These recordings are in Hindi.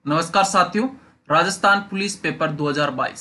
नमस्कार साथियों। राजस्थान पुलिस पेपर 2022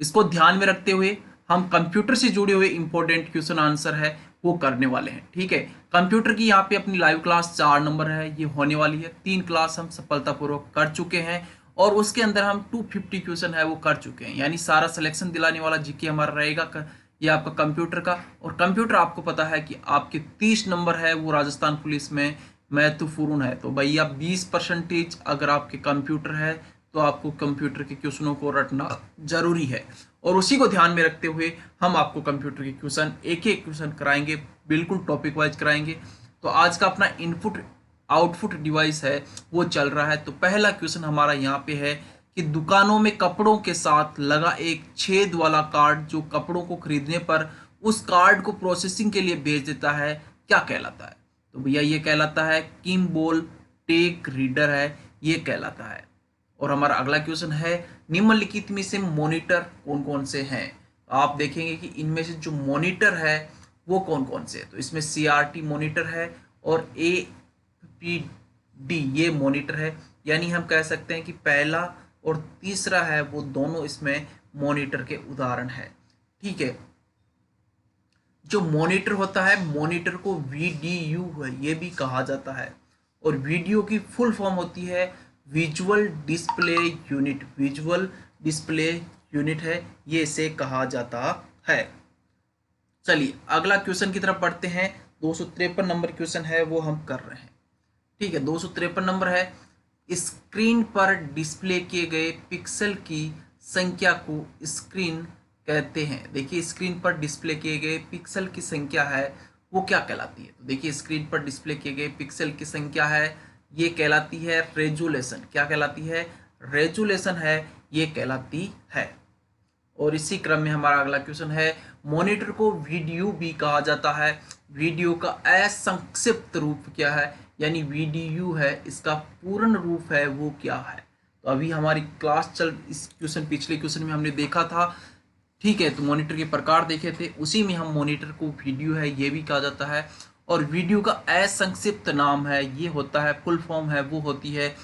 इसको ध्यान में रखते हुए हम कंप्यूटर से जुड़े हुए इंपॉर्टेंट क्वेश्चन आंसर है वो करने वाले हैं। ठीक है, कंप्यूटर की यहाँ पे अपनी लाइव क्लास 4 नंबर है ये होने वाली है। 3 क्लास हम सफलतापूर्वक कर चुके हैं और उसके अंदर हम 250 क्वेश्चन है वो कर चुके हैं, यानी सारा सिलेक्शन दिलाने वाला जीके हमारा रहेगा ये आपका कंप्यूटर का। और कंप्यूटर आपको पता है कि आपके 30 नंबर है वो राजस्थान पुलिस में महत्वपूर्ण है। तो भैया 20% अगर आपके कंप्यूटर है तो आपको कंप्यूटर के क्वेश्चनों को रटना जरूरी है। और उसी को ध्यान में रखते हुए हम आपको कंप्यूटर के क्वेश्चन एक एक क्वेश्चन कराएंगे, बिल्कुल टॉपिक वाइज कराएंगे। तो आज का अपना इनपुट आउटपुट डिवाइस है वो चल रहा है। तो पहला क्वेश्चन हमारा यहाँ पे है कि दुकानों में कपड़ों के साथ लगा एक छेद वाला कार्ड जो कपड़ों को खरीदने पर उस कार्ड को प्रोसेसिंग के लिए भेज देता है, क्या कहलाता है? तो भैया ये कहलाता है किम्बोल टेक रीडर है, ये कहलाता है। और हमारा अगला क्वेश्चन है निम्नलिखित में से मॉनिटर कौन कौन से हैं? आप देखेंगे कि इनमें से जो मॉनिटर है वो कौन कौन से है। तो इसमें CRT मॉनिटर है और APD ये मॉनिटर है, यानी हम कह सकते हैं कि पहला और तीसरा है वो दोनों इसमें मॉनिटर के उदाहरण है। ठीक है, जो मॉनिटर होता है मॉनिटर को VDU है ये भी कहा जाता है। और वीडियो की फुल फॉर्म होती है visual display unit. Visual display unit है ये इसे कहा जाता है। चलिए अगला क्वेश्चन की तरफ बढ़ते हैं। 253 नंबर क्वेश्चन है वो हम कर रहे हैं। ठीक है, 253 नंबर है स्क्रीन पर डिस्प्ले किए गए पिक्सल की संख्या को स्क्रीन कहते हैं। देखिए स्क्रीन पर डिस्प्ले किए गए पिक्सल की संख्या है वो क्या कहलाती है? तो देखिए स्क्रीन पर डिस्प्ले किए गए पिक्सल की संख्या है ये कहलाती है रेजुलेशन। क्या कहलाती है? रेजुलेशन है ये कहलाती है। और इसी क्रम में हमारा अगला क्वेश्चन है मॉनिटर को वीडियो भी कहा जाता है। वीडियो का असंक्षिप्त रूप क्या है? यानी VDU है, इसका पूर्ण रूप है वो क्या है? तो अभी हमारी क्लास चल इस क्वेश्चन पिछले क्वेश्चन में हमने देखा था। ठीक है, तो मॉनिटर के प्रकार देखे थे, उसी में हम मॉनिटर को वीडियो है ये भी कहा जाता है। और वीडियो का असंक्षिप्त नाम है ये होता है, फुल फॉर्म है वो होती है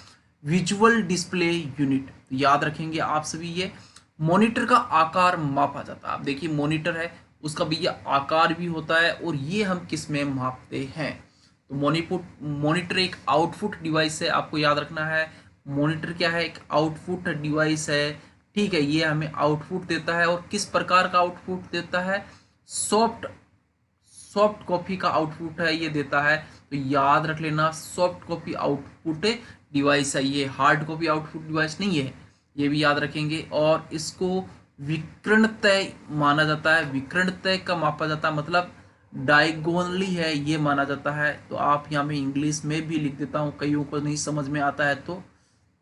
विजुअल डिस्प्ले यूनिट। याद रखेंगे आप सभी ये। मॉनिटर का आकार मापा जाता है। आप देखिए मॉनिटर है उसका भैया आकार भी होता है और ये हम किस में मापते हैं? तो मॉनिटर एक आउटपुट डिवाइस है, आपको याद रखना है। मॉनिटर क्या है? एक आउटपुट डिवाइस है। ठीक है, ये हमें आउटपुट देता है और किस प्रकार का आउटपुट देता है? सॉफ्ट सॉफ्ट कॉपी का आउटपुट है ये देता है। तो याद रख लेना सॉफ्ट कॉपी आउटपुट डिवाइस है ये, हार्ड कॉपी आउटपुट डिवाइस नहीं है, ये भी याद रखेंगे। और इसको विकर्णतय माना जाता है। विकर्णतय का मापा जाता है मतलब डायगोनली है ये माना जाता है। तो आप यहाँ में इंग्लिश में भी लिख देता हूँ, कईयों को नहीं समझ में आता है तो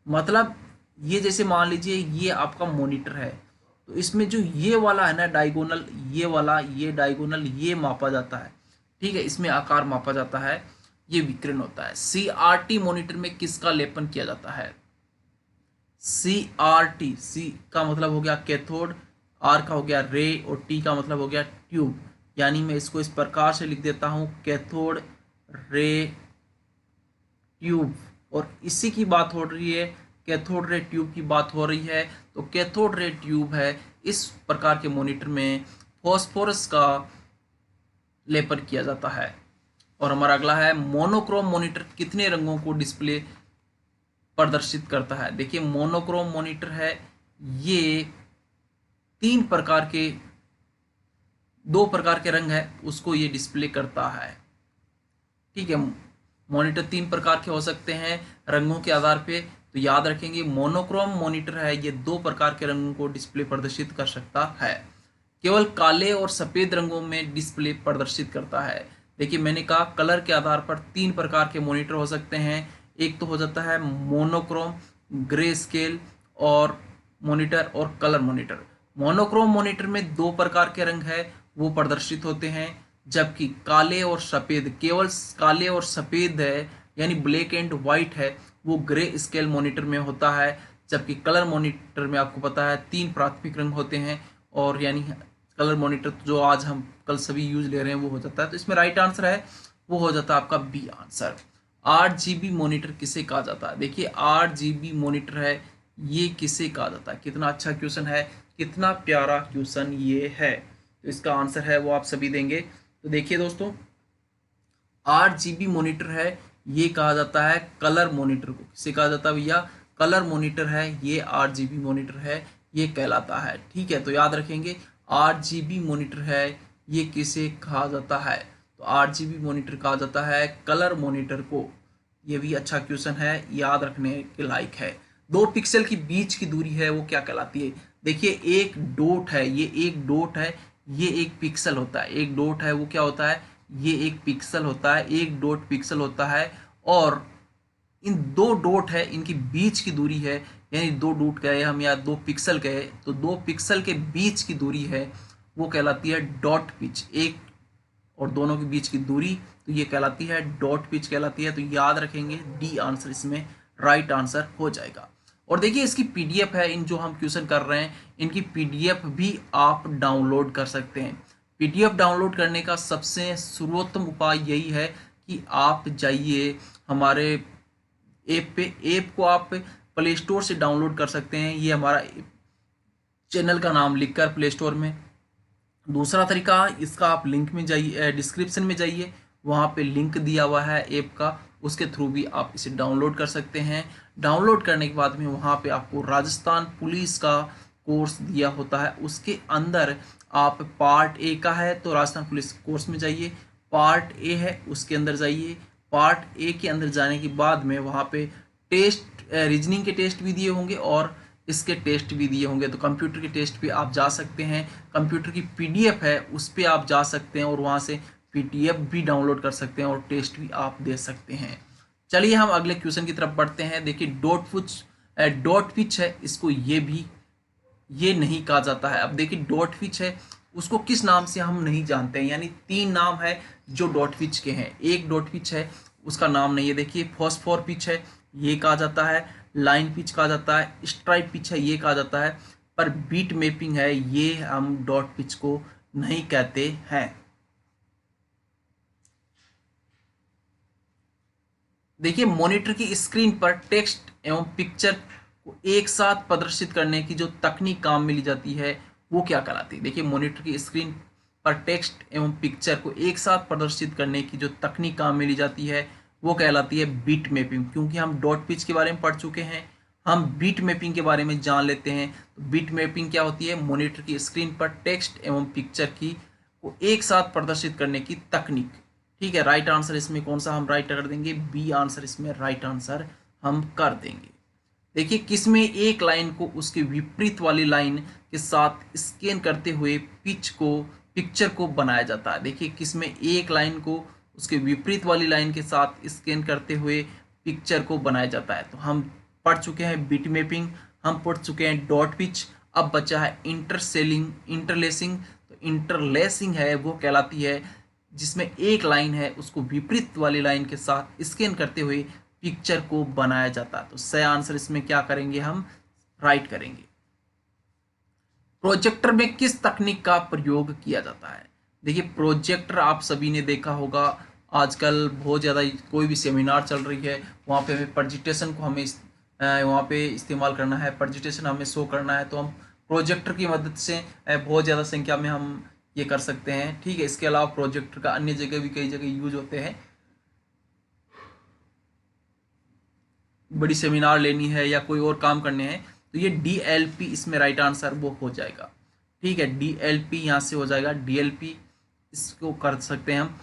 मतलब ये जैसे मान लीजिए ये आपका मॉनिटर है तो इसमें जो ये वाला है ना डायगोनल, ये वाला ये डायगोनल ये मापा जाता है। ठीक है, इसमें आकार मापा जाता है, ये विकिरण होता है। CRT मॉनिटर में किसका लेपन किया जाता है? CRT, C का मतलब हो गया कैथोड, R का हो गया रे और T का मतलब हो गया ट्यूब। यानी मैं इसको इस प्रकार से लिख देता हूं कैथोड रे ट्यूब। और इसी की बात हो रही है, कैथोड रे ट्यूब की बात हो रही है। तो कैथोड रे ट्यूब है, इस प्रकार के मॉनिटर में फॉस्फोरस का लेपन किया जाता है। और हमारा अगला है मोनोक्रोम मॉनिटर कितने रंगों को डिस्प्ले प्रदर्शित करता है? देखिए मोनोक्रोम मॉनिटर है ये 3 प्रकार के 2 प्रकार के रंग है उसको ये डिस्प्ले करता है। ठीक है, मॉनिटर 3 प्रकार के हो सकते हैं रंगों के आधार पे। तो याद रखेंगे मोनोक्रोम मॉनिटर है ये 2 प्रकार के रंगों को डिस्प्ले प्रदर्शित कर सकता है। केवल काले और सफेद रंगों में डिस्प्ले प्रदर्शित करता है। देखिए मैंने कहा कलर के आधार पर 3 प्रकार के मॉनिटर हो सकते हैं। एक तो हो जाता है मोनोक्रोम, ग्रे स्केल और मॉनिटर और कलर मॉनिटर। मोनोक्रोम मॉनिटर में 2 प्रकार के रंग है वो प्रदर्शित होते हैं, जबकि काले और सफेद केवल काले और सफेद है यानी ब्लैक एंड व्हाइट है वो ग्रे स्केल मॉनिटर में होता है। जबकि कलर मॉनिटर में आपको पता है 3 प्राथमिक रंग होते हैं और यानी कलर मॉनिटर जो आज हम कल सभी यूज ले रहे हैं वो हो जाता है। तो इसमें राइट आंसर है वो हो जाता है आपका बी आंसर। RGB मॉनिटर किसे कहा जाता है? देखिए RGB मॉनिटर है, ये किसे कहा जाता है? कितना अच्छा क्वेश्चन है, कितना प्यारा क्वेश्चन ये है। तो इसका आंसर है वो आप सभी देंगे। तो देखिए दोस्तों, RGB मॉनिटर है, ये कहा जाता है कलर मॉनिटर को। किसे कहा जाता है भैया? कलर मॉनिटर है, ये RGB मॉनिटर है, ये कहलाता है। ठीक है, तो याद रखेंगे RGB मॉनिटर है, ये किसे कहा जाता है? तो RGB मॉनिटर कहा जाता है कलर मॉनिटर को। ये भी अच्छा क्वेश्चन है, याद रखने के लायक है। 2 पिक्सल की बीच की दूरी है, वो क्या कहलाती है? देखिए एक डॉट है, ये एक डॉट है, ये एक पिक्सल होता है। एक डॉट है वो क्या होता है? ये एक पिक्सल होता है, एक डॉट पिक्सल होता है। और इन 2 डॉट है, इनकी बीच की दूरी है, यानी 2 डॉट कहे हम या 2 पिक्सल कहे, तो 2 पिक्सल के बीच की दूरी है वो कहलाती है डॉट पिच। एक और दोनों के बीच की दूरी, तो ये कहलाती है डॉट पिच कहलाती है। तो याद रखेंगे डी आंसर इसमें राइट आंसर हो जाएगा। और देखिए इसकी पीडीएफ है, इन जो हम क्वेश्चन कर रहे हैं इनकी पीडीएफ भी आप डाउनलोड कर सकते हैं। पीडीएफ डाउनलोड करने का सबसे सर्वोत्तम उपाय यही है कि आप जाइए हमारे ऐप पे। ऐप को आप प्ले स्टोर से डाउनलोड कर सकते हैं, ये हमारा चैनल का नाम लिखकर प्ले स्टोर में। दूसरा तरीका, इसका आप लिंक में जाइए, डिस्क्रिप्शन में जाइए, वहाँ पे लिंक दिया हुआ है ऐप का, उसके थ्रू भी आप इसे डाउनलोड कर सकते हैं। डाउनलोड करने के बाद में वहाँ पे आपको राजस्थान पुलिस का कोर्स दिया होता है, उसके अंदर आप पार्ट ए का है तो राजस्थान पुलिस कोर्स में जाइए, पार्ट ए है उसके अंदर जाइए। पार्ट ए के अंदर जाने के बाद में वहाँ पे टेस्ट, रीजनिंग के टेस्ट भी दिए होंगे और इसके टेस्ट भी दिए होंगे। तो कंप्यूटर के टेस्ट पे आप जा सकते हैं, कंप्यूटर की पीडीएफ है उस पर आप जा सकते हैं और वहाँ से पीडीएफ भी डाउनलोड कर सकते हैं और टेस्ट भी आप दे सकते हैं। चलिए हम अगले क्वेश्चन की तरफ बढ़ते हैं। देखिए डॉट पिच है, इसको ये नहीं कहा जाता है। अब देखिए डॉट पिच है, उसको किस नाम से हम नहीं जानते हैं, यानी 3 नाम है जो डॉट पिच के हैं। एक डॉट पिच है उसका नाम नहीं है, देखिए फॉस्फोर पिच है ये कहा जाता है, लाइन पिच कहा जाता है, स्ट्राइप पिच है ये कहा जाता है, पर बीट मैपिंग है ये हम डॉट पिच को नहीं कहते हैं। देखिए मॉनिटर की स्क्रीन पर टेक्स्ट एवं पिक्चर को एक साथ प्रदर्शित करने की जो तकनीक काम में ली जाती है वो क्या कहलाती है? देखिए मॉनिटर की स्क्रीन पर टेक्स्ट एवं पिक्चर को एक साथ प्रदर्शित करने की जो तकनीक काम में ली जाती है वो कहलाती है बीट मैपिंग। क्योंकि हम डॉट पिच के बारे में पढ़ चुके हैं, हम बीट मैपिंग के बारे में जान लेते हैं। तो बीट मैपिंग क्या होती है? मॉनिटर की स्क्रीन पर टेक्स्ट एवं पिक्चर की को एक साथ प्रदर्शित करने की तकनीक। ठीक है, राइट आंसर इसमें कौन सा हम राइट कर देंगे? बी आंसर इसमें राइट आंसर हम कर देंगे। देखिए किसमें एक लाइन को उसके विपरीत वाली लाइन के साथ स्कैन करते हुए पिक्चर को बनाया जाता है। देखिए किसमें एक लाइन को उसके विपरीत वाली लाइन के साथ स्कैन करते हुए पिक्चर को बनाया जाता है। तो हम पढ़ चुके हैं बीट मैपिंग, हम पढ़ चुके हैं डॉट पिच, अब बचा है इंटरलेसिंग। तो इंटरलेसिंग है वो कहलाती है जिसमें एक लाइन है उसको विपरीत वाली लाइन के साथ स्कैन करते हुए पिक्चर को बनाया जाता है। तो सही आंसर इसमें क्या करेंगे? हम राइट करेंगे। प्रोजेक्टर में किस तकनीक का प्रयोग किया जाता है? देखिए प्रोजेक्टर आप सभी ने देखा होगा, आजकल बहुत ज़्यादा कोई भी सेमिनार चल रही है वहाँ पे हमें प्रेजेंटेशन को वहाँ पे इस्तेमाल करना है, प्रेजेंटेशन हमें शो करना है, तो हम प्रोजेक्टर की मदद से बहुत ज़्यादा संख्या में हम ये कर सकते हैं। ठीक है, इसके अलावा प्रोजेक्टर का अन्य जगह भी कई जगह यूज होते हैं। बड़ी सेमिनार लेनी है या कोई और काम करने हैं तो ये DLP इसमें राइट आंसर वो हो जाएगा। ठीक है, DLP यहाँ से हो जाएगा, DLP इसको कर सकते हैं हम।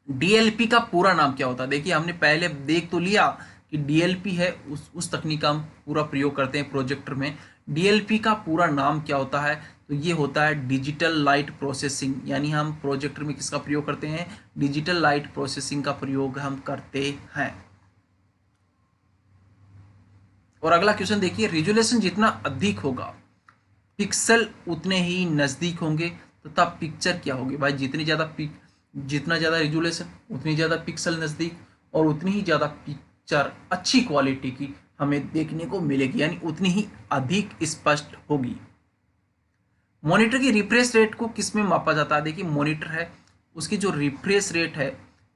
DLP का पूरा नाम क्या होता है? देखिए हमने पहले देख तो लिया कि DLP है, उस तकनीक का हम पूरा प्रयोग करते हैं प्रोजेक्टर में। DLP का पूरा नाम क्या होता है? तो ये होता है डिजिटल लाइट प्रोसेसिंग, यानी हम प्रोजेक्टर में किसका प्रयोग करते हैं? डिजिटल लाइट प्रोसेसिंग का प्रयोग हम करते हैं। और अगला क्वेश्चन देखिए, रिजोल्यूशन जितना अधिक होगा पिक्सल उतने ही नजदीक होंगे तथा पिक्चर क्या होगी? भाई जितना ज्यादा रिजोल्यूशन उतनी ज्यादा पिक्सल नजदीक और उतनी ही ज्यादा पिक्चर अच्छी क्वालिटी की हमें देखने को मिलेगी, यानी उतनी ही अधिक स्पष्ट होगी। मॉनिटर की रिफ्रेश रेट को किस में मापा जाता है? देखिए मॉनिटर है उसकी जो रिफ्रेश रेट है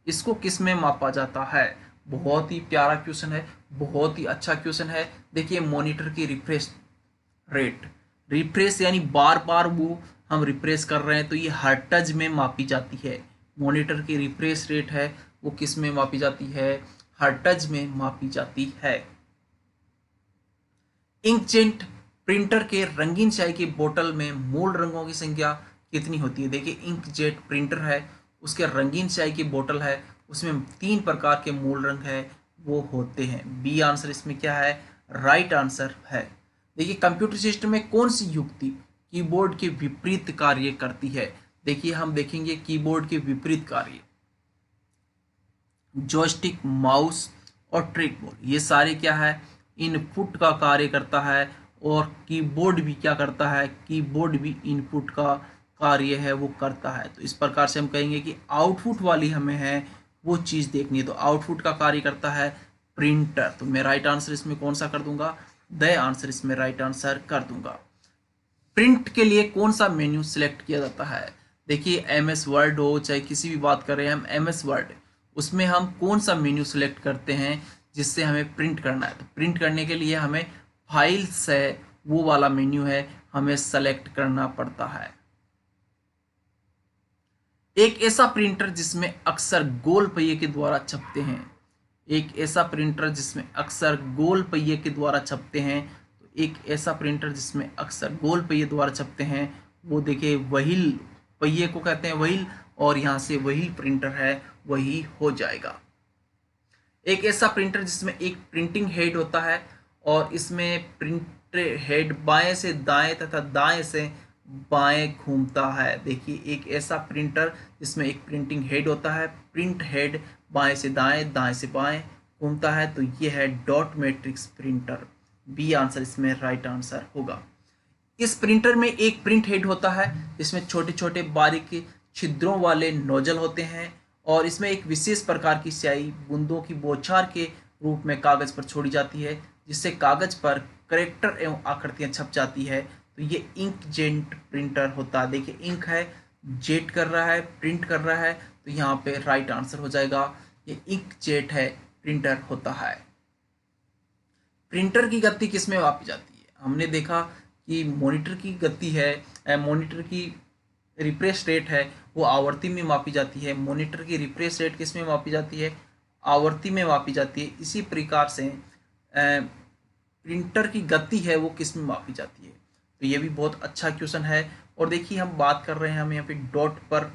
इसको किस में मापा जाता है? बहुत ही प्यारा क्वेश्चन है, बहुत ही अच्छा क्वेश्चन है। देखिए मॉनिटर की रिफ्रेश रेट, रिफ्रेश यानी बार बार वो हम रिफ्रेश कर रहे हैं तो ये हर्ट्ज में मापी जाती है। मॉनिटर की रिफ्रेश रेट है वो किस में मापी जाती है? हर्ट्ज में मापी जाती है। इंकजेट प्रिंटर के रंगीन स्याही की बोतल में मूल रंगों की संख्या कितनी होती है? देखिए इंकजेट प्रिंटर है, उसके रंगीन स्याही की बोतल है, उसमें 3 प्रकार के मूल रंग है वो होते हैं। बी आंसर इसमें क्या है? राइट आंसर है। देखिए कंप्यूटर सिस्टम में कौन सी युक्ति कीबोर्ड के विपरीत कार्य करती है? देखिए हम देखेंगे कीबोर्ड के विपरीत कार्य, जॉयस्टिक, माउस और ट्रैक बॉल, ये सारे क्या है? इनपुट का कार्य करता है। और कीबोर्ड भी क्या करता है? कीबोर्ड भी इनपुट का कार्य है वो करता है। तो इस प्रकार से हम कहेंगे कि आउटपुट वाली हमें है वो चीज़ देखनी है। तो आउटपुट का कार्य करता है प्रिंटर। तो मैं राइट आंसर इसमें कौन सा कर दूंगा? द आंसर इसमें राइट आंसर कर दूंगा। प्रिंट के लिए कौन सा मेन्यू सिलेक्ट किया जाता है? देखिए एम एस वर्ड हो चाहे किसी भी बात कर रहे हैं हम, एम एस वर्ड, उसमें हम कौन सा मेन्यू सिलेक्ट करते हैं जिससे हमें प्रिंट करना है? तो प्रिंट करने के लिए हमें फाइल्स है वो वाला मेन्यू है हमें सेलेक्ट करना पड़ता है। एक ऐसा प्रिंटर जिसमें अक्सर गोल पहिए के द्वारा छपते हैं, एक ऐसा प्रिंटर जिसमें अक्सर गोल पहिए के द्वारा छपते हैं। तो एक ऐसा प्रिंटर जिसमें अक्सर गोल पहिए द्वारा छपते हैं वो देखिए व्हील पहिए को कहते हैं व्हील, और यहाँ से व्हील प्रिंटर है वही हो जाएगा। एक ऐसा प्रिंटर जिसमें एक प्रिंटिंग हेड होता है और इसमें प्रिंट हेड बाएं से दाएं तथा दाएं से बाएं घूमता है। देखिए एक ऐसा प्रिंटर जिसमें एक प्रिंटिंग हेड होता है, प्रिंट हेड बाएं से दाएं दाएं से बाएं घूमता है, तो ये है dot matrix printer. B answer इसमें राइट आंसर होगा। इस प्रिंटर में एक प्रिंट हेड होता है जिसमें छोटे छोटे बारीक छिद्रों वाले नोजल होते हैं और इसमें एक विशेष प्रकार की स्याही बूंदों की बौछार के रूप में कागज पर छोड़ी जाती है जिससे कागज पर कैरेक्टर एवं आकृतियां छप जाती है। तो ये इंक जेट प्रिंटर होता है। देखिए इंक है, जेट कर रहा है, प्रिंट कर रहा है, तो यहाँ पे राइट आंसर हो जाएगा। ये इंक जेट है, प्रिंटर होता है। प्रिंटर की गति किस में मापी जाती है? हमने देखा कि मॉनिटर की गति है, मॉनिटर की रिफ्रेश रेट है वो आवर्ती में मापी जाती है। मॉनिटर की रिफ्रेश रेट किस में मापी जाती है? आवर्ती में मापी जाती है। इसी प्रकार से प्रिंटर की गति है वो किस में मापी जाती है? तो ये भी बहुत अच्छा क्वेश्चन है। और देखिए हम बात कर रहे हैं, हम यहाँ पे डॉट पर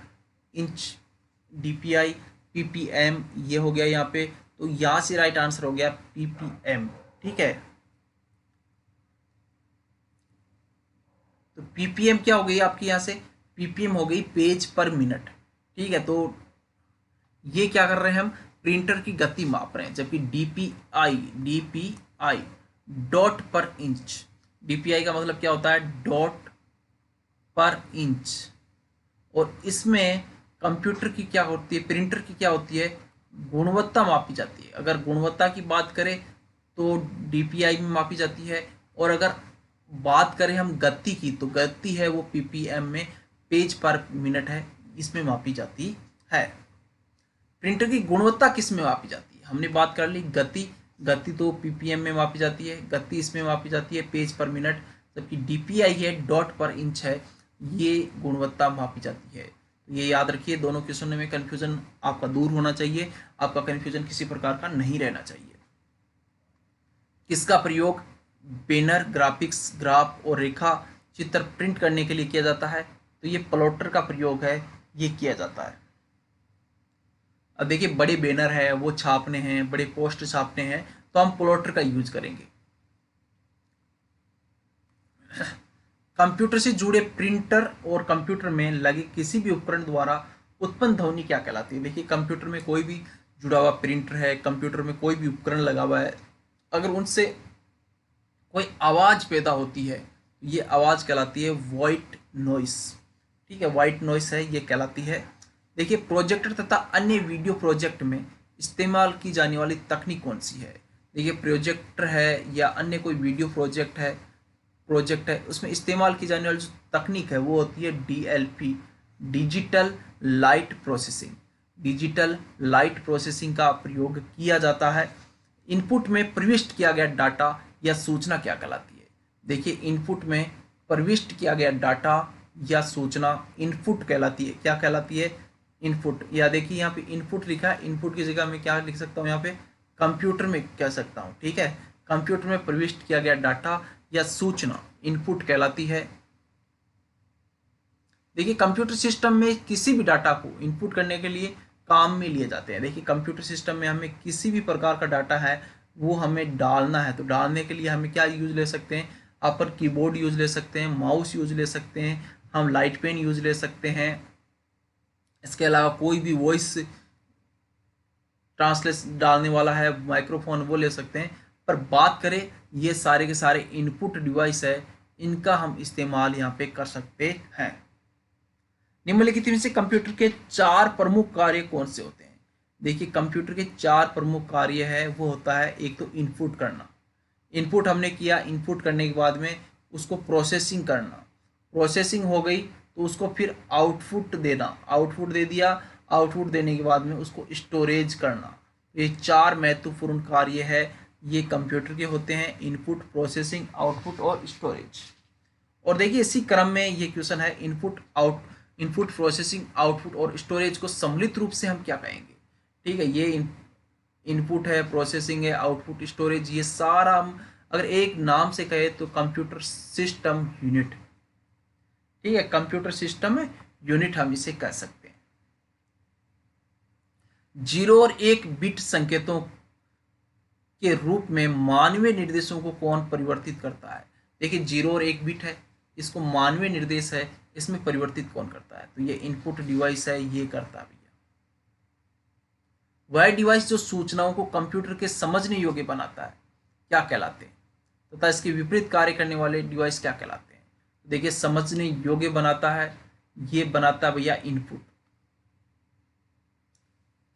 इंच, डीपीआई, पीपीएम ये हो गया यहाँ पे, तो यहाँ से राइट आंसर हो गया पीपीएम। ठीक है, तो पीपीएम क्या हो गई आपकी? यहाँ से पीपीएम हो गई पेज पर मिनट। ठीक है, तो ये क्या कर रहे हैं हम? प्रिंटर की गति माप रहे हैं। जबकि डीपीआई डॉट पर इंच, डीपीआई का मतलब क्या होता है? डॉट पर इंच। और इसमें कंप्यूटर की क्या होती है, प्रिंटर की क्या होती है? गुणवत्ता मापी जाती है। अगर गुणवत्ता की बात करें तो डीपीआई में मापी जाती है, और अगर बात करें हम गति की तो गति है वो पीपीएम में, पेज पर मिनट है, इसमें मापी जाती है। प्रिंटर की गुणवत्ता किस में मापी जाती है? हमने बात कर ली गति, गति तो पीपीएम में मापी जाती है, गति इसमें मापी जाती है पेज पर मिनट। जबकि डीपीआई है डॉट पर इंच है, ये गुणवत्ता मापी जाती है। तो ये याद रखिए, दोनों क्वेश्चन में कंफ्यूजन आपका दूर होना चाहिए, आपका कंफ्यूजन किसी प्रकार का नहीं रहना चाहिए। किसका प्रयोग बैनर, ग्राफिक्स, ग्राफ और रेखा चित्र प्रिंट करने के लिए किया जाता है? तो ये प्लॉटर का प्रयोग है, ये किया जाता है। अब देखिए बड़े बैनर है वो छापने हैं, बड़े पोस्टर छापने हैं, तो हम प्लॉटर का यूज करेंगे। कंप्यूटर से जुड़े प्रिंटर और कंप्यूटर में लगे किसी भी उपकरण द्वारा उत्पन्न ध्वनि क्या कहलाती है? देखिए कंप्यूटर में कोई भी जुड़ा हुआ प्रिंटर है, कंप्यूटर में कोई भी उपकरण लगा हुआ है, अगर उनसे कोई आवाज पैदा होती है, ये आवाज कहलाती है व्हाइट नॉइस। ठीक है, व्हाइट नॉइस है ये कहलाती है। देखिए प्रोजेक्टर तथा अन्य वीडियो प्रोजेक्ट में इस्तेमाल की जाने वाली तकनीक कौन सी है? देखिए प्रोजेक्टर है या अन्य कोई वीडियो प्रोजेक्ट है, उसमें इस्तेमाल की जाने वाली जो तकनीक है वो होती है DLP, digital light processing. Digital light processing का प्रयोग किया जाता है। इनपुट में प्रविष्ट किया गया डाटा या सूचना क्या कहलाती है? देखिए, इनपुट में प्रविष्ट किया गया डाटा या सूचना इनपुट कहलाती है। क्या कहलाती है? इनपुट। या देखिए यहाँ पे इनपुट लिखा है, इनपुट की जगह मैं क्या लिख सकता हूँ यहाँ पे? कंप्यूटर में कह सकता हूँ। ठीक है, कंप्यूटर में प्रविष्ट किया गया डाटा या सूचना इनपुट कहलाती है। देखिए, कंप्यूटर सिस्टम में किसी भी डाटा को इनपुट करने के लिए काम में लिए जाते हैं। देखिए, कंप्यूटर सिस्टम में हमें किसी भी प्रकार का डाटा है वो हमें डालना है, तो डालने के लिए हमें क्या यूज ले सकते हैं? अपन कीबोर्ड यूज ले सकते हैं, माउस यूज ले सकते हैं, हम लाइट पेन यूज ले सकते हैं। इसके अलावा कोई भी वॉइस ट्रांसलेट डालने वाला है, माइक्रोफोन, वो ले सकते हैं। पर बात करें, ये सारे के सारे इनपुट डिवाइस है, इनका हम इस्तेमाल यहाँ पे कर सकते हैं। निम्नलिखित में से कंप्यूटर के 4 प्रमुख कार्य कौन से होते हैं? देखिए, कंप्यूटर के 4 प्रमुख कार्य है, वो होता है एक तो इनपुट करना। इनपुट हमने किया, इनपुट करने के बाद में उसको प्रोसेसिंग करना, प्रोसेसिंग हो गई तो उसको फिर आउटपुट देना, आउटपुट दे दिया, आउटपुट देने के बाद में उसको स्टोरेज करना। ये 4 महत्वपूर्ण कार्य है, ये कंप्यूटर के होते हैं, इनपुट, प्रोसेसिंग, आउटपुट और स्टोरेज। और देखिए, इसी क्रम में ये क्वेश्चन है, इनपुट, प्रोसेसिंग, आउटपुट और स्टोरेज को सम्मिलित रूप से हम क्या कहेंगे? ठीक है, ये इनपुट है, प्रोसेसिंग है, आउटपुट, स्टोरेज, ये सारा हम अगर एक नाम से कहे तो कंप्यूटर सिस्टम यूनिट। ठीक है, कंप्यूटर सिस्टम यूनिट हम इसे कह सकते हैं। 0 और 1 बिट संकेतों के रूप में मानवीय निर्देशों को कौन परिवर्तित करता है? देखिए, 0 और 1 बिट है, इसको मानवीय निर्देश है, इसमें परिवर्तित कौन करता है? तो ये इनपुट डिवाइस है, ये करता है भैया। वह डिवाइस जो सूचनाओं को कंप्यूटर के समझने योग्य बनाता है क्या कहलाते हैं? तथा इसके विपरीत कार्य करने वाले डिवाइस क्या कहलाते हैं? देखिए, समझने योग्य बनाता है, ये बनाता है भैया इनपुट।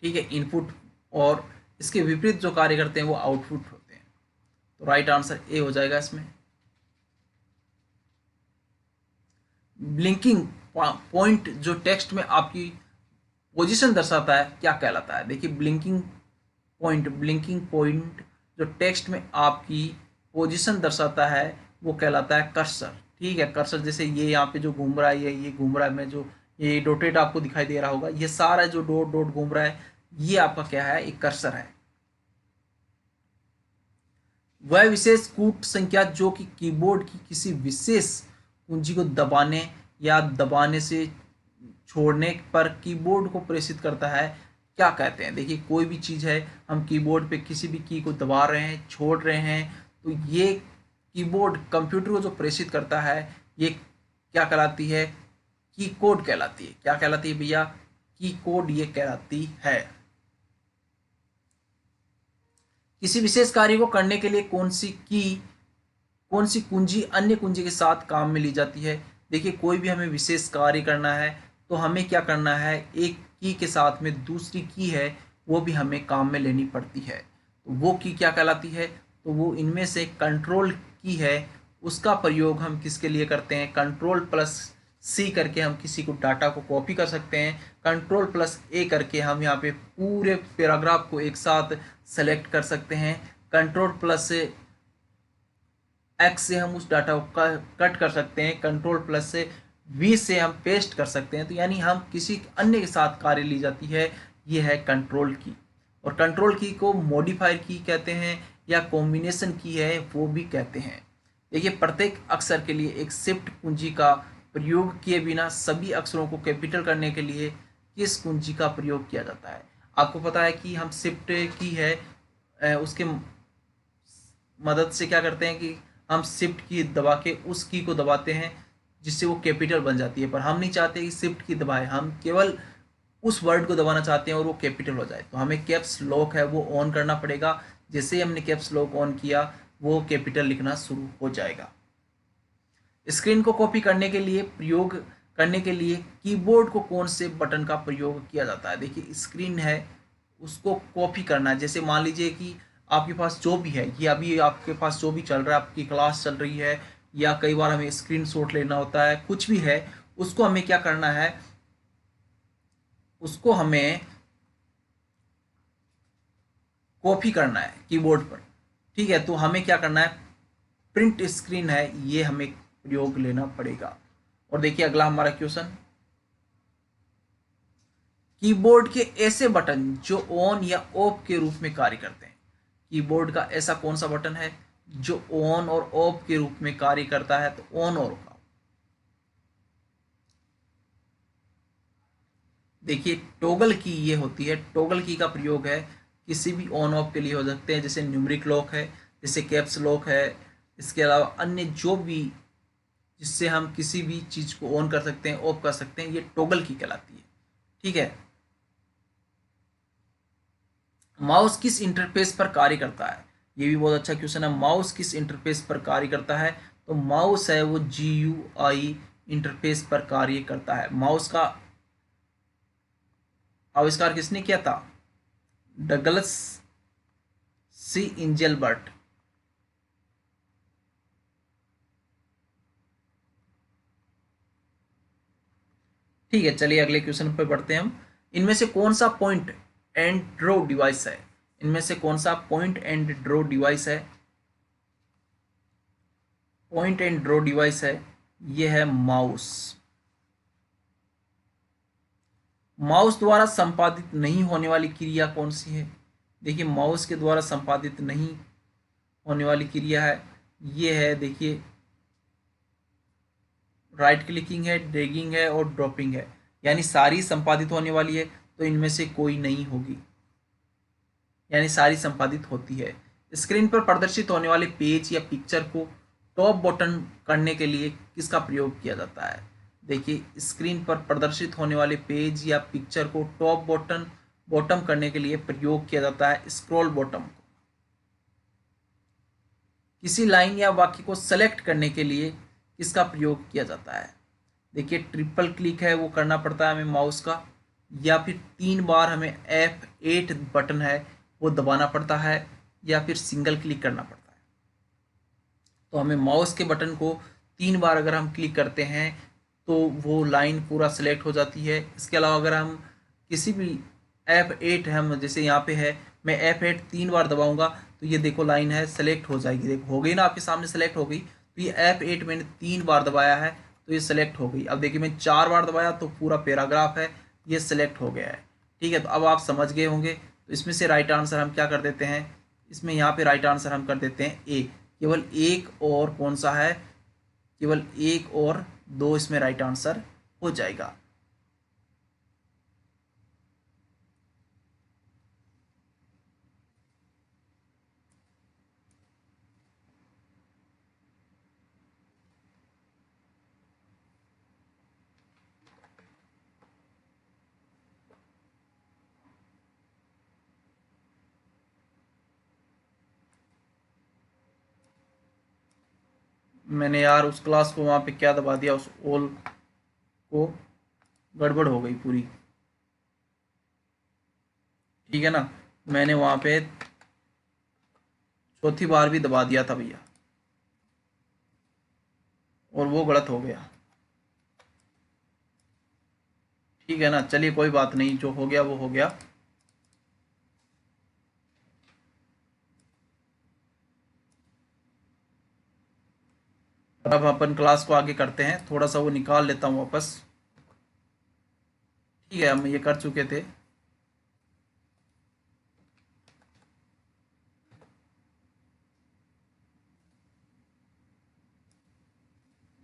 ठीक है, इनपुट, और इसके विपरीत जो कार्य करते हैं वो आउटपुट होते हैं। तो राइट आंसर ए हो जाएगा इसमें। ब्लिंकिंग पॉइंट जो टेक्स्ट में आपकी पोजीशन दर्शाता है क्या कहलाता है? देखिए, ब्लिंकिंग पॉइंट जो टेक्स्ट में आपकी पोजीशन दर्शाता है वो कहलाता है कर्सर। ठीक है, कर्सर, जैसे ये यहाँ पे जो घूम रहा है, ये घूम रहा है, मैं जो ये डॉटेड आपको दिखाई दे रहा होगा, ये सारा जो डॉट डॉट घूम रहा है, ये आपका क्या है? एक कर्सर है। वह विशेष कूट संख्या जो कि कीबोर्ड की किसी विशेष कुंजी को दबाने या दबाने से छोड़ने पर कीबोर्ड को प्रेषित करता है क्या कहते हैं? देखिए, कोई भी चीज़ है, हम कीबोर्ड पे किसी भी की को दबा रहे हैं, छोड़ रहे हैं, तो ये कीबोर्ड कंप्यूटर को जो प्रेषित करता है ये क्या कहलाती है? की कोड कहलाती है। क्या कहलाती है भैया? की कोड ये कहलाती है। किसी विशेष कार्य को करने के लिए कौन सी कुंजी अन्य कुंजी के साथ काम में ली जाती है? देखिए, कोई भी हमें विशेष कार्य करना है तो हमें क्या करना है? एक की के साथ में दूसरी की है वो भी हमें काम में लेनी पड़ती है। तो वो की क्या कहलाती है? तो वो इनमें से कंट्रोल की है, उसका प्रयोग हम किसके लिए करते हैं? कंट्रोल प्लस सी करके हम किसी को डाटा को कॉपी कर सकते हैं। कंट्रोल प्लस ए करके हम यहाँ पे पूरे पैराग्राफ को एक साथ सेलेक्ट कर सकते हैं। कंट्रोल प्लस एक्स से हम उस डाटा को कट कर सकते हैं। कंट्रोल प्लस से वी से हम पेस्ट कर सकते हैं। तो यानी हम किसी अन्य के साथ कार्य ली जाती है, ये है कंट्रोल की। और कंट्रोल की को मॉडिफायर की कहते हैं या कॉम्बिनेशन की है वो भी कहते हैं। देखिए, प्रत्येक अक्षर के लिए एक शिफ्ट कुंजी का प्रयोग किए बिना सभी अक्षरों को कैपिटल करने के लिए किस कुंजी का प्रयोग किया जाता है? आपको पता है कि हम शिफ्ट की है उसके मदद से क्या करते हैं कि हम शिफ्ट की दबा के उस की को दबाते हैं जिससे वो कैपिटल बन जाती है। पर हम नहीं चाहते कि शिफ्ट की दबाए, हम केवल उस वर्ड को दबाना चाहते हैं और वो कैपिटल हो जाए। तो हमें कैप्स लॉक है वो ऑन करना पड़ेगा। जैसे ही हमने कैप्स लॉक ऑन किया वो कैपिटल लिखना शुरू हो जाएगा। स्क्रीन को कॉपी करने के लिए कीबोर्ड को कौन से बटन का प्रयोग किया जाता है? देखिए, स्क्रीन है उसको कॉपी करना है। जैसे मान लीजिए कि आपके पास जो भी है, ये अभी आपके पास जो भी चल रहा है, आपकी क्लास चल रही है या कई बार हमें स्क्रीनशॉट लेना होता है, कुछ भी है, उसको हमें क्या करना है? उसको हमें कॉपी करना है कीबोर्ड पर। ठीक है, तो हमें क्या करना है, प्रिंट स्क्रीन है ये हमें प्रयोग लेना पड़ेगा। और देखिए अगला हमारा क्वेश्चन, कीबोर्ड के ऐसे बटन जो ऑन या ऑफ के रूप में कार्य करते हैं। कीबोर्ड का ऐसा कौन सा बटन है जो ऑन और ऑफ के रूप में कार्य करता है, तो ऑन और ऑफ। देखिए टॉगल की ये होती है, टॉगल की का प्रयोग है किसी भी ऑन ऑफ के लिए हो सकते हैं, जैसे न्यूमेरिक लॉक है, जैसे कैप्स लॉक है, इसके अलावा अन्य जो भी जिससे हम किसी भी चीज को ऑन कर सकते हैं ऑफ कर सकते हैं, ये टॉगल की कहलाती है। ठीक है, माउस किस इंटरफेस पर कार्य करता है, ये भी बहुत अच्छा क्वेश्चन है। माउस किस इंटरफेस पर कार्य करता है, तो माउस है वो GUI इंटरफेस पर कार्य करता है। माउस का आविष्कार किसने किया था, डगलस सी इंजेलबर्ट। ठीक है, चलिए अगले क्वेश्चन पर बढ़ते हैं हम। इनमें से कौन सा पॉइंट एंड ड्रॉ डिवाइस है, इनमें से कौन सा पॉइंट एंड ड्रॉ डिवाइस है, पॉइंट एंड ड्रॉ डिवाइस है, ये है माउस। माउस द्वारा संपादित नहीं होने वाली क्रिया कौन सी है, देखिए माउस के द्वारा संपादित नहीं होने वाली क्रिया है, ये है देखिए राइट क्लिकिंग है, ड्रैगिंग है और ड्रॉपिंग है, यानी सारी संपादित होने वाली है, तो इनमें से कोई नहीं होगी, यानी सारी संपादित होती है। स्क्रीन पर प्रदर्शित होने वाले पेज या पिक्चर को टॉप बटन करने के लिए किसका प्रयोग किया जाता है, देखिए स्क्रीन पर प्रदर्शित होने वाले पेज या पिक्चर को टॉप बॉटम करने के लिए प्रयोग किया जाता है स्क्रॉल बॉटम को। किसी लाइन या वाक्य को सेलेक्ट करने के लिए किसका प्रयोग किया जाता है, देखिए ट्रिपल क्लिक है वो करना पड़ता है हमें माउस का, या फिर 3 बार हमें F8 बटन है वो दबाना पड़ता है, या फिर सिंगल क्लिक करना पड़ता है। तो हमें माउस के बटन को 3 बार अगर हम क्लिक करते हैं तो वो लाइन पूरा सेलेक्ट हो जाती है। इसके अलावा अगर हम किसी भी F8 हम जैसे यहाँ पे है, मैं F8 3 बार दबाऊंगा तो ये देखो लाइन है सेलेक्ट हो जाएगी, देखो हो गई ना आपके सामने सेलेक्ट हो गई। तो ये F8 मैंने 3 बार दबाया है तो ये सेलेक्ट हो गई। अब देखिए मैं 4 बार दबाया तो पूरा पैराग्राफ है ये सेलेक्ट हो गया है। ठीक है, तो अब आप समझ गए होंगे। तो इसमें से राइट आंसर हम क्या कर देते हैं, इसमें यहाँ पे राइट आंसर हम कर देते हैं ए। केवल एक और कौन सा है, केवल एक और 2 इसमें राइट आंसर हो जाएगा। मैंने यार उस क्लास को वहाँ पे क्या दबा दिया, उस ऑल को गड़बड़ हो गई पूरी। ठीक है ना, मैंने वहाँ पे चौथी बार भी दबा दिया था भैया और वो गलत हो गया। ठीक है ना, चलिए कोई बात नहीं, जो हो गया वो हो गया। अब अपन क्लास को आगे करते हैं, थोड़ा सा वो निकाल लेता हूँ वापस। ठीक है, हम ये कर चुके थे।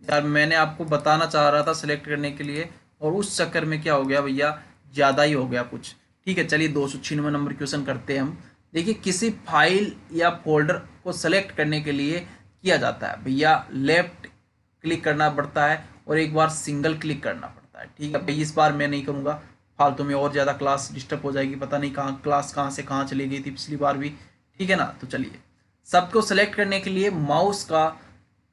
यार मैंने आपको बताना चाह रहा था सिलेक्ट करने के लिए और उस चक्कर में क्या हो गया भैया, ज़्यादा ही हो गया कुछ। ठीक है, चलिए 296 नंबर क्वेश्चन करते हैं हम। देखिए किसी फाइल या फोल्डर को सेलेक्ट करने के लिए किया जाता है भैया, लेफ्ट क्लिक करना पड़ता है और एक बार सिंगल क्लिक करना पड़ता है। ठीक है भाई, इस बार मैं नहीं करूँगा, फालतू में और ज़्यादा क्लास डिस्टर्ब हो जाएगी, पता नहीं कहाँ क्लास कहाँ से कहाँ चली गई थी पिछली बार भी। ठीक है ना, तो चलिए सबको सेलेक्ट करने के लिए माउस का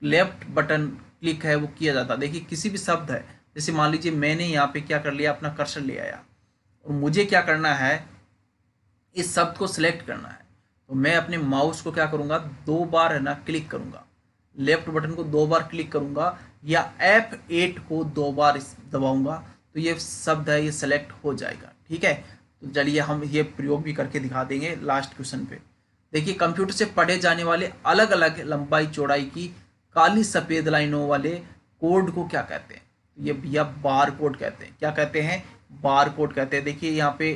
लेफ्ट बटन क्लिक है वो किया जाता है। देखिए किसी भी शब्द है, जैसे मान लीजिए मैंने यहाँ पे क्या कर लिया, अपना कर्सर ले आया और मुझे क्या करना है, इस शब्द को सिलेक्ट करना है, तो मैं अपने माउस को क्या करूँगा, 2 बार है ना क्लिक करूँगा, लेफ्ट बटन को 2 बार क्लिक करूँगा या F8 को 2 बार दबाऊँगा तो ये शब्द है ये सेलेक्ट हो जाएगा। ठीक है, तो चलिए हम ये प्रयोग भी करके दिखा देंगे लास्ट क्वेश्चन पे। देखिए, कंप्यूटर से पढ़े जाने वाले अलग अलग लंबाई चौड़ाई की काली सफ़ेद लाइनों वाले कोड को क्या कहते हैं? ये भैया बार कोड कहते हैं। क्या कहते हैं? बार कोड कहते हैं। देखिए यहाँ पे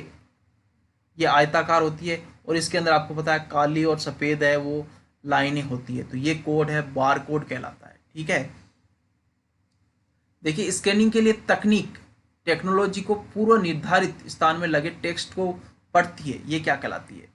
ये आयताकार होती है और इसके अंदर आपको पता है काली और सफ़ेद है वो लाइनें होती है, तो ये कोड है, बार कोड कहलाता है। ठीक है। देखिए, स्कैनिंग के लिए तकनीक टेक्नोलॉजी को पूर्व निर्धारित स्थान में लगे टेक्स्ट को पढ़ती है, ये क्या कहलाती है?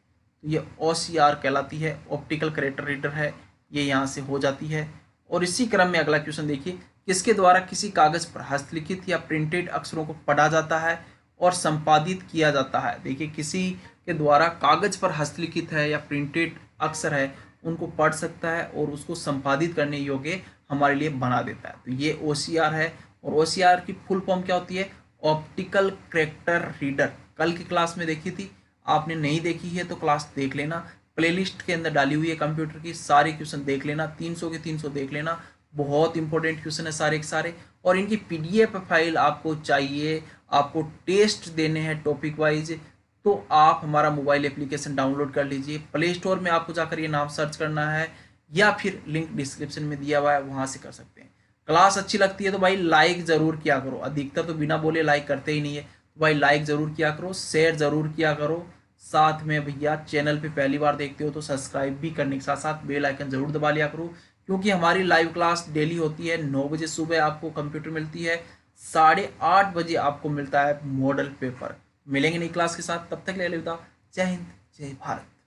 तो ये OCR कहलाती है, ऑप्टिकल कैरेक्टर रीडर है, ये यहाँ से हो जाती है। और इसी क्रम में अगला क्वेश्चन देखिए, किसके द्वारा किसी कागज पर हस्तलिखित या प्रिंटेड अक्षरों को पढ़ा जाता है और संपादित किया जाता है? देखिए, किसी के द्वारा कागज पर हस्तलिखित है या प्रिंटेड अक्षर है उनको पढ़ सकता है और उसको संपादित करने योग्य हमारे लिए बना देता है, तो ये OCR है। और OCR की फुल फॉर्म क्या होती है? Optical character reader. कल की क्लास में देखी थी, आपने नहीं देखी है तो क्लास देख लेना, प्लेलिस्ट के अंदर डाली हुई है कंप्यूटर की, सारे क्वेश्चन देख लेना, 300 के 300 देख लेना, बहुत इंपॉर्टेंट क्वेश्चन है सारे के सारे। और इनकी PDF फाइल आपको चाहिए, आपको टेस्ट देने हैं टॉपिक वाइज, तो आप हमारा मोबाइल एप्लीकेशन डाउनलोड कर लीजिए। प्ले स्टोर में आपको जाकर ये नाम सर्च करना है या फिर लिंक डिस्क्रिप्शन में दिया हुआ है, वहां से कर सकते हैं। क्लास अच्छी लगती है तो भाई लाइक जरूर किया करो, अधिकतर तो बिना बोले लाइक करते ही नहीं है, तो भाई लाइक जरूर किया करो, शेयर जरूर किया करो। साथ में भैया चैनल पे पहली बार देखते हो तो सब्सक्राइब भी करने के साथ साथ बेल आइकन जरूर दबा लिया करो, क्योंकि हमारी लाइव क्लास डेली होती है। 9 बजे सुबह आपको कंप्यूटर मिलती है, 8:30 बजे आपको मिलता है मॉडल पेपर। मिलेंगे नई क्लास के साथ, तब तक ले अलविदा। जय हिंद, जय भारत।